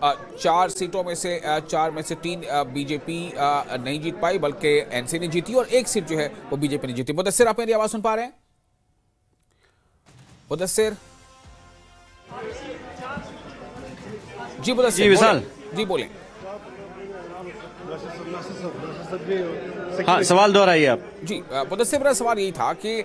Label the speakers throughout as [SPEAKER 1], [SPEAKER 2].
[SPEAKER 1] 4 सीटों में से 4 में से 3 बीजेपी नहीं जीत पाई, बल्कि एनसी ने जीती और 1 सीट जो है वो बीजेपी ने जीती। मुदस्सिर, आप मेरी आवाज सुन पा रहे हैं? मुदस्सिर जी, मुदस्सिर
[SPEAKER 2] जी विशाल
[SPEAKER 1] जी बोलें।
[SPEAKER 2] हाँ, सवाल दोहराइए आप।
[SPEAKER 1] जी मुदस्सिर, मेरा सवाल यही था कि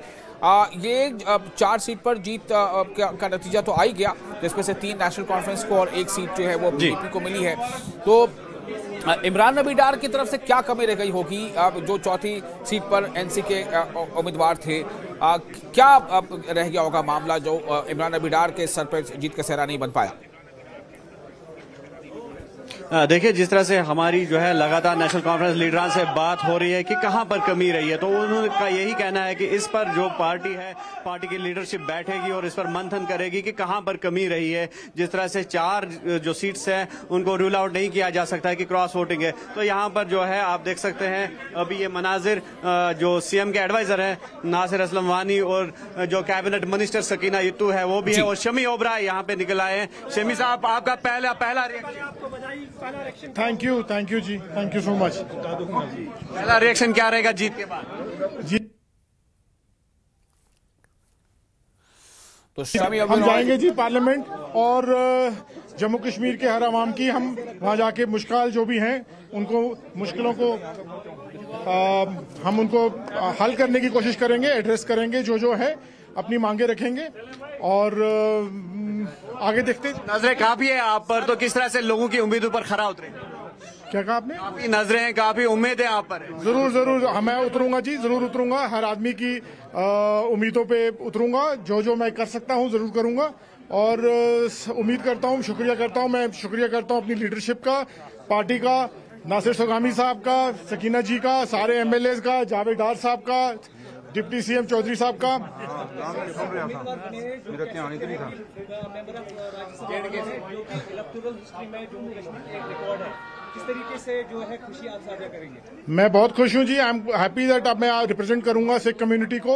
[SPEAKER 1] ये 4 सीट पर जीत का नतीजा तो आ ही गया, जिसमें से 3 नेशनल कॉन्फ्रेंस को और 1 सीट जो है वो बीजेपी को मिली है। तो इमरान नबी डार की तरफ से क्या कमी रह गई होगी? जो चौथी सीट पर एनसी के उम्मीदवार थे, क्या रह गया होगा मामला जो इमरान नबी डार के सर पर जीत का सेहरा नहीं बन पाया?
[SPEAKER 2] देखिए, जिस तरह से हमारी जो है लगातार नेशनल कॉन्फ्रेंस लीडरान से बात हो रही है कि कहां पर कमी रही है, तो उनका यही कहना है कि इस पर जो पार्टी है, पार्टी की लीडरशिप बैठेगी और इस पर मंथन करेगी कि कहां पर कमी रही है। जिस तरह से 4 जो सीट्स हैं उनको रूल आउट नहीं किया जा सकता है कि क्रॉस वोटिंग है, तो यहाँ पर जो है आप देख सकते हैं अभी ये मनाजिर जो सीएम के एडवाइजर है नासिर असलम वानी और जो कैबिनेट मिनिस्टर सकीना यत्तू है वो भी है, और शमी ओबरा यहाँ पे निकल आए हैं। शमी साहब, आपका पहला रिएक्शन?
[SPEAKER 3] थैंक यू जी, थैंक यू सो मच।
[SPEAKER 2] पहला रिएक्शन क्या रहेगा जीत के बाद?
[SPEAKER 1] तो शमी
[SPEAKER 3] हम जाएंगे जी पार्लियामेंट और जम्मू कश्मीर के हर आवाम की हम वहां जाके मुश्किल जो भी हैं उनको मुश्किलों को हम उनको हल करने की कोशिश करेंगे, एड्रेस करेंगे, जो है अपनी मांगे रखेंगे और आगे देखते।
[SPEAKER 2] नजरें काफी है आप पर, तो किस तरह से लोगों की उम्मीदों पर खरा उतरे?
[SPEAKER 3] क्या कहा आपने?
[SPEAKER 2] काफी नजरें हैं, काफी उम्मीद है आप पर।
[SPEAKER 3] जरूर मैं उतरूंगा जी, जरूर उतरूंगा, हर आदमी की उम्मीदों पे उतरूंगा, जो मैं कर सकता हूं जरूर करूंगा और उम्मीद करता हूं, शुक्रिया करता हूं अपनी लीडरशिप का, पार्टी का, नासिर सुगामी साहब का, सकीना जी का, सारे एमएलए का, जावेद डार साहब का, डिप्टी सीएम चौधरी साहब का।
[SPEAKER 4] किस तरीके से जो है खुशी आप साझा करेंगे?
[SPEAKER 3] मैं बहुत खुश हूं जी, आई एम हैप्पी दैट अब मैं रिप्रेजेंट करूंगा सिख कम्युनिटी को,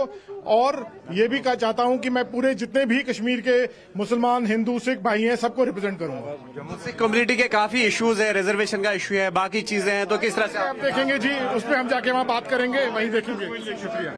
[SPEAKER 3] और ये भी चाहता हूं कि मैं पूरे जितने भी कश्मीर के मुसलमान, हिंदू, सिख भाई हैं सबको रिप्रेजेंट करूंगा।
[SPEAKER 2] सिख कम्युनिटी के काफी इश्यूज है, रिजर्वेशन का इश्यू है, बाकी चीजें हैं, तो किस तरह से
[SPEAKER 3] आप देखेंगे जी, उस पर हम जाके वहां बात करेंगे, वहीं देखेंगे। शुक्रिया।